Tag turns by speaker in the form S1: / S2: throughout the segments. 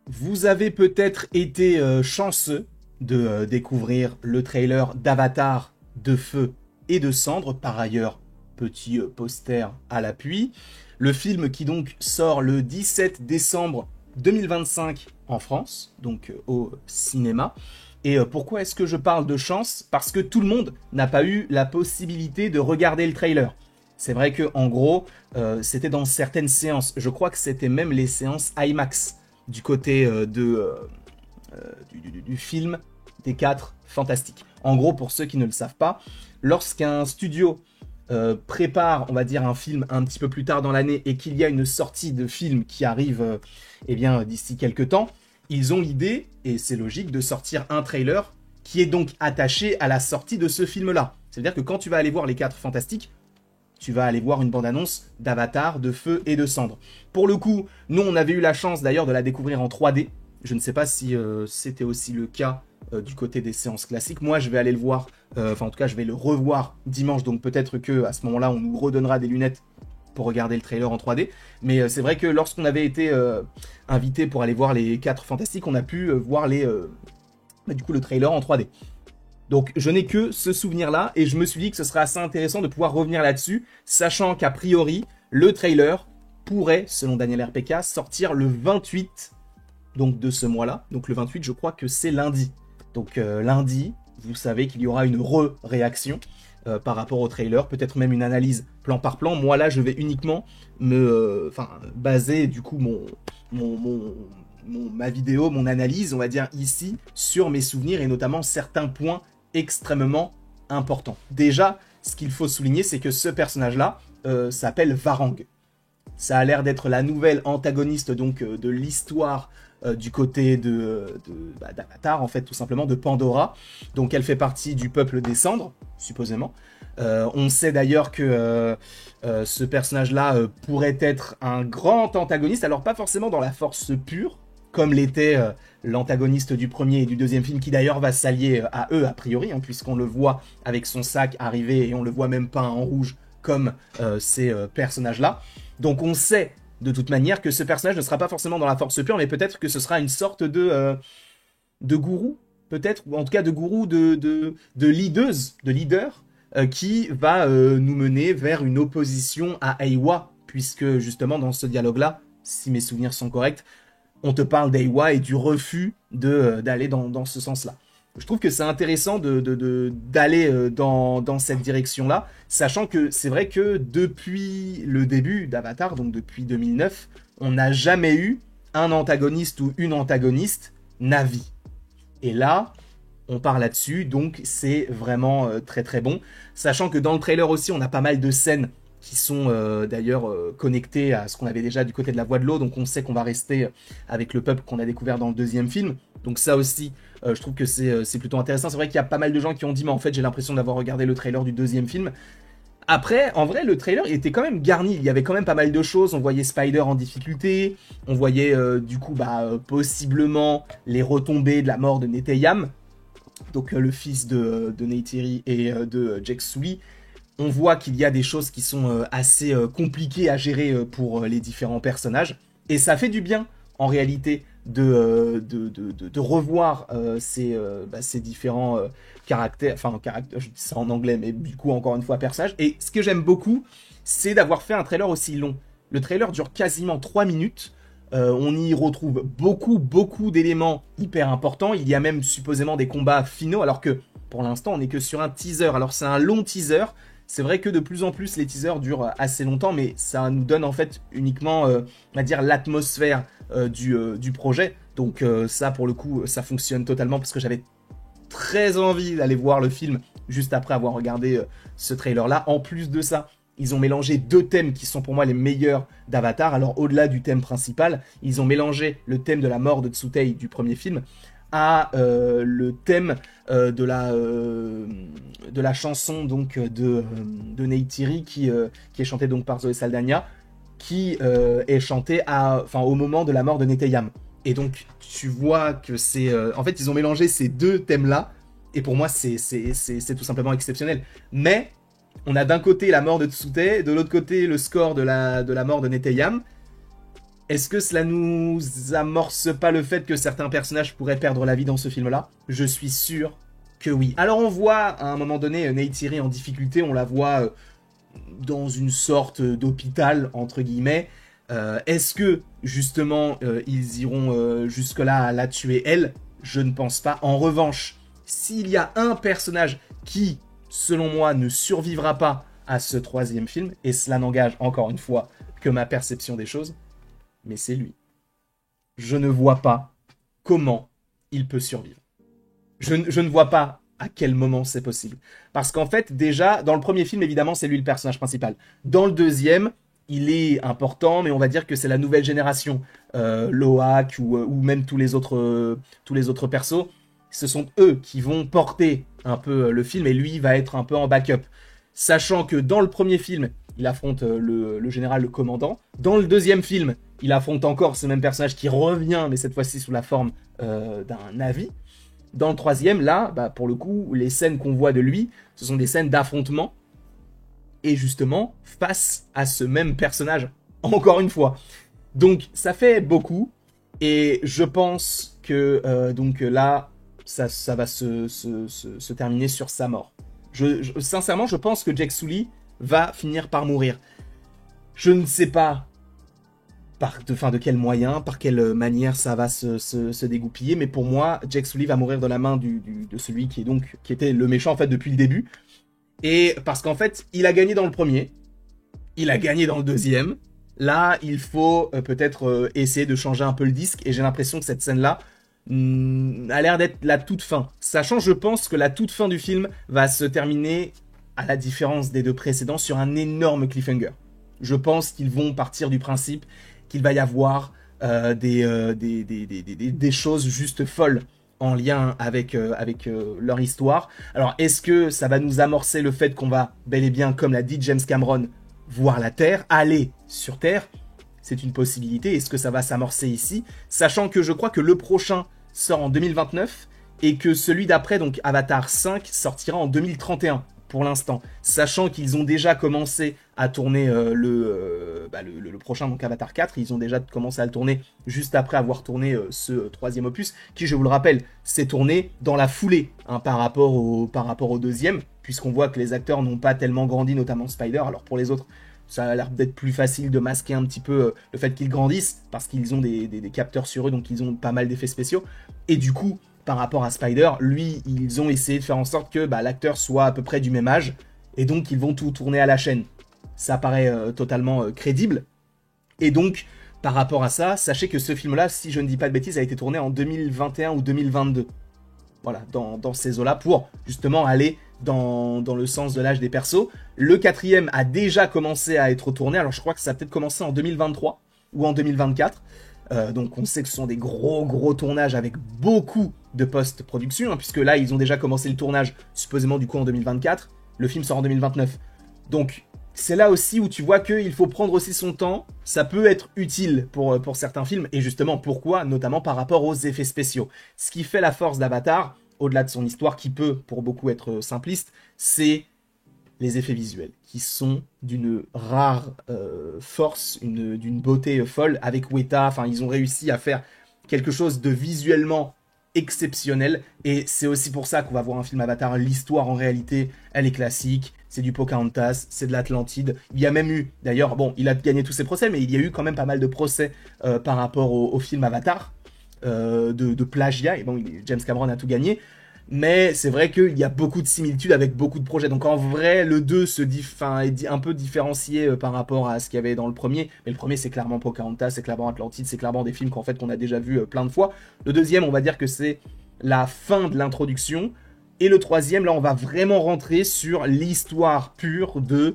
S1: Vous avez peut-être été chanceux de découvrir le trailer d'Avatar de feu et de cendre, par ailleurs petit poster à l'appui. Le film qui donc sort le 17 décembre 2025 en France, donc au cinéma. Et pourquoi est-ce que je parle de chance? Parce que tout le monde n'a pas eu la possibilité de regarder le trailer. C'est vrai que en gros, c'était dans certaines séances. Je crois que c'était même les séances IMAX du côté du film des 4 Fantastiques. En gros, pour ceux qui ne le savent pas, lorsqu'un studio prépare, on va dire, un film un petit peu plus tard dans l'année et qu'il y a une sortie de film qui arrive eh bien, d'ici quelques temps, ils ont l'idée, et c'est logique, de sortir un trailer qui est donc attaché à la sortie de ce film-là. C'est-à-dire que quand tu vas aller voir les 4 Fantastiques, tu vas aller voir une bande-annonce d'Avatar, de feu et de cendre. Pour le coup, nous, on avait eu la chance d'ailleurs de la découvrir en 3D. Je ne sais pas si c'était aussi le cas du côté des séances classiques. Moi, je vais aller le voir, enfin en tout cas, je vais le revoir dimanche, donc peut-être que à ce moment-là, on nous redonnera des lunettes pour regarder le trailer en 3D. Mais c'est vrai que lorsqu'on avait été invité pour aller voir les 4 Fantastiques, on a pu voir du coup, le trailer en 3D. Donc je n'ai que ce souvenir-là et je me suis dit que ce serait assez intéressant de pouvoir revenir là-dessus, sachant qu'a priori, le trailer pourrait, selon Daniel RPK, sortir le 28 donc, de ce mois-là. Donc le 28, je crois que c'est lundi. Donc lundi, vous savez qu'il y aura une réaction par rapport au trailer, peut-être même une analyse plan par plan. Moi là, je vais uniquement me baser du coup ma vidéo, mon analyse, on va dire ici, sur mes souvenirs et notamment certains points extrêmement importants. Déjà, ce qu'il faut souligner, c'est que ce personnage-là s'appelle Varang. Ça a l'air d'être la nouvelle antagoniste donc de l'histoire du côté d'Avatar, en fait, tout simplement, de Pandora. Donc elle fait partie du peuple des cendres, supposément. On sait d'ailleurs que ce personnage-là pourrait être un grand antagoniste, alors pas forcément dans la force pure, comme l'était l'antagoniste du premier et du deuxième film, qui d'ailleurs va s'allier à eux, a priori, hein, puisqu'on le voit avec son sac arriver, et on le voit même peint en rouge, comme ces personnages-là. Donc on sait, de toute manière, que ce personnage ne sera pas forcément dans la force pure, mais peut-être que ce sera une sorte de gourou, peut-être, ou en tout cas de gourou, de leader, qui va nous mener vers une opposition à Eywa, puisque justement dans ce dialogue-là, si mes souvenirs sont corrects, on te parle d'Eywa et du refus d'aller dans ce sens-là. Je trouve que c'est intéressant d'aller dans cette direction-là, sachant que c'est vrai que depuis le début d'Avatar, donc depuis 2009, on n'a jamais eu un antagoniste ou une antagoniste Na'vi. Et là, on part là-dessus, donc c'est vraiment très très bon. Sachant que dans le trailer aussi, on a pas mal de scènes qui sont d'ailleurs connectés à ce qu'on avait déjà du côté de la Voix de l'eau, donc on sait qu'on va rester avec le peuple qu'on a découvert dans le deuxième film. Donc ça aussi, je trouve que c'est plutôt intéressant. C'est vrai qu'il y a pas mal de gens qui ont dit, mais en fait j'ai l'impression d'avoir regardé le trailer du deuxième film. Après, en vrai, le trailer était quand même garni. Il y avait quand même pas mal de choses. On voyait Spider en difficulté. On voyait du coup possiblement les retombées de la mort de Neteyam, donc le fils de Neytiri et de Jake Sully. On voit qu'il y a des choses qui sont assez compliquées à gérer pour les différents personnages. Et ça fait du bien, en réalité, de revoir ces différents caractères. Enfin, je dis ça en anglais, mais du coup, encore une fois, personnages. Et ce que j'aime beaucoup, c'est d'avoir fait un trailer aussi long. Le trailer dure quasiment 3 minutes. On y retrouve beaucoup d'éléments hyper importants. Il y a même supposément des combats finaux, alors que pour l'instant, on n'est que sur un teaser. Alors, c'est un long teaser. C'est vrai que de plus en plus les teasers durent assez longtemps, mais ça nous donne en fait uniquement, on va dire, l'atmosphère du projet. Donc ça, pour le coup, ça fonctionne totalement parce que j'avais très envie d'aller voir le film juste après avoir regardé ce trailer-là. En plus de ça, ils ont mélangé 2 thèmes qui sont pour moi les meilleurs d'Avatar. Alors au-delà du thème principal, ils ont mélangé le thème de la mort de Tsutei du premier film à le thème de la chanson donc de Neytiri qui est chantée donc par Zoé Saldana, qui est chantée au moment de la mort de Neteyam. Et donc tu vois que c'est en fait ils ont mélangé ces 2 thèmes là et pour moi c'est tout simplement exceptionnel. Mais on a d'un côté la mort de Tsutei, de l'autre côté le score de la mort de Neteyam. Est-ce que cela nous amorce pas le fait que certains personnages pourraient perdre la vie dans ce film-là? Je suis sûr que oui. Alors on voit à un moment donné Neytiri en difficulté, on la voit dans une sorte d'hôpital, entre guillemets. Est-ce que justement ils iront jusque-là à la tuer elle? Je ne pense pas. En revanche, s'il y a un personnage qui, selon moi, ne survivra pas à ce troisième film, et cela n'engage encore une fois que ma perception des choses, mais c'est lui. Je ne vois pas comment il peut survivre. Je ne vois pas à quel moment c'est possible. Parce qu'en fait, déjà, dans le premier film, évidemment, c'est lui le personnage principal. Dans le deuxième, il est important, mais on va dire que c'est la nouvelle génération. Loak ou même tous les autres persos, ce sont eux qui vont porter un peu le film, et lui va être un peu en backup. Sachant que dans le premier film, il affronte le général, le commandant. Dans le deuxième film, il affronte encore ce même personnage qui revient, mais cette fois-ci sous la forme d'un Na'vi. Dans le troisième, là, bah, pour le coup, les scènes qu'on voit de lui, ce sont des scènes d'affrontement, et justement, face à ce même personnage, encore une fois. Donc, ça fait beaucoup, et je pense que donc là, ça va se terminer sur sa mort. Sincèrement, je pense que Jake Sully va finir par mourir. Je ne sais pas de quel moyen, par quelle manière ça va se dégoupiller, mais pour moi, Jake Sully va mourir de la main de celui qui était le méchant en fait depuis le début. Et parce qu'en fait, il a gagné dans le premier, il a gagné dans le deuxième. Là, il faut peut-être essayer de changer un peu le disque, et j'ai l'impression que cette scène-là a l'air d'être la toute fin. Sachant, je pense que la toute fin du film va se terminer, à la différence des deux précédents, sur un énorme cliffhanger. Je pense qu'ils vont partir du principe qu'il va y avoir des choses juste folles en lien avec leur histoire. Alors, est-ce que ça va nous amorcer le fait qu'on va bel et bien, comme l'a dit James Cameron, voir la Terre, aller sur Terre? C'est une possibilité. Est-ce que ça va s'amorcer ici? Sachant que je crois que le prochain sort en 2029 et que celui d'après, donc Avatar 5, sortira en 2031 pour l'instant. Sachant qu'ils ont déjà commencé à tourner le prochain, donc Avatar 4, ils ont déjà commencé à le tourner juste après avoir tourné ce troisième opus, qui, je vous le rappelle, s'est tourné dans la foulée par rapport au deuxième, puisqu'on voit que les acteurs n'ont pas tellement grandi, notamment Spider. Alors pour les autres, ça a l'air d'être plus facile de masquer un petit peu le fait qu'ils grandissent, parce qu'ils ont des capteurs sur eux, donc ils ont pas mal d'effets spéciaux. Et du coup, par rapport à Spider, lui, ils ont essayé de faire en sorte que l'acteur soit à peu près du même âge, et donc ils vont tout tourner à la chaîne. Ça paraît totalement crédible. Et donc, par rapport à ça, sachez que ce film-là, si je ne dis pas de bêtises, a été tourné en 2021 ou 2022. Voilà, dans ces eaux-là, pour justement aller dans le sens de l'âge des persos. Le quatrième a déjà commencé à être tourné, alors je crois que ça a peut-être commencé en 2023 ou en 2024. Donc on sait que ce sont des gros tournages avec beaucoup de post-production, hein, puisque là ils ont déjà commencé le tournage supposément du coup en 2024, le film sort en 2029. Donc c'est là aussi où tu vois qu'il faut prendre aussi son temps, ça peut être utile pour certains films, et justement pourquoi, notamment par rapport aux effets spéciaux. Ce qui fait la force d'Avatar, au-delà de son histoire qui peut pour beaucoup être simpliste, c'est les effets visuels, qui sont d'une rare force, d'une beauté folle. Avec Weta, ils ont réussi à faire quelque chose de visuellement exceptionnel, et c'est aussi pour ça qu'on va voir un film Avatar. L'histoire, en réalité, elle est classique, c'est du Pocahontas, c'est de l'Atlantide. Il y a même eu, d'ailleurs, bon, il a gagné tous ses procès, mais il y a eu quand même pas mal de procès par rapport au film Avatar, de plagiat, et bon, James Cameron a tout gagné. Mais c'est vrai qu'il y a beaucoup de similitudes avec beaucoup de projets. Donc en vrai, le 2 est un peu différencié par rapport à ce qu'il y avait dans le premier. Mais le premier, c'est clairement Pocahontas, c'est clairement Atlantide, c'est clairement des films qu'on a déjà vus plein de fois. Le deuxième, on va dire que c'est la fin de l'introduction. Et le troisième, là, on va vraiment rentrer sur l'histoire pure de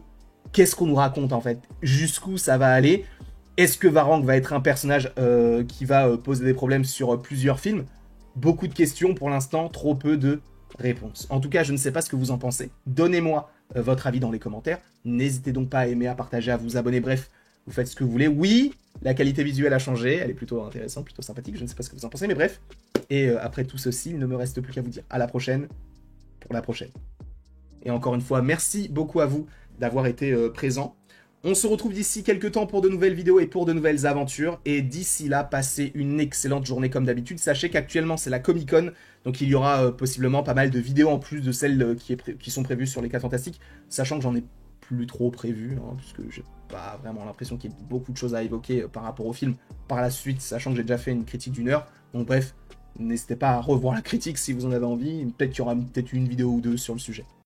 S1: qu'est-ce qu'on nous raconte en fait. Jusqu'où ça va aller. Est-ce que Varang va être un personnage qui va poser des problèmes sur plusieurs films? Beaucoup de questions pour l'instant, trop peu de réponses. En tout cas, je ne sais pas ce que vous en pensez. Donnez-moi votre avis dans les commentaires. N'hésitez donc pas à aimer, à partager, à vous abonner. Bref, vous faites ce que vous voulez. Oui, la qualité visuelle a changé. Elle est plutôt intéressante, plutôt sympathique. Je ne sais pas ce que vous en pensez, mais bref. Et après tout ceci, il ne me reste plus qu'à vous dire à la prochaine pour la prochaine. Et encore une fois, merci beaucoup à vous d'avoir été présents. On se retrouve d'ici quelques temps pour de nouvelles vidéos et pour de nouvelles aventures. Et d'ici là, passez une excellente journée comme d'habitude. Sachez qu'actuellement, c'est la Comic-Con. Donc il y aura possiblement pas mal de vidéos en plus de celles qui sont prévues sur les 4 Fantastiques. Sachant que j'en ai plus trop prévu, hein, puisque j'ai pas vraiment l'impression qu'il y ait beaucoup de choses à évoquer par rapport au film par la suite. Sachant que j'ai déjà fait une critique d'1 heure. Donc bref, n'hésitez pas à revoir la critique si vous en avez envie. Peut-être qu'il y aura peut-être une vidéo ou deux sur le sujet.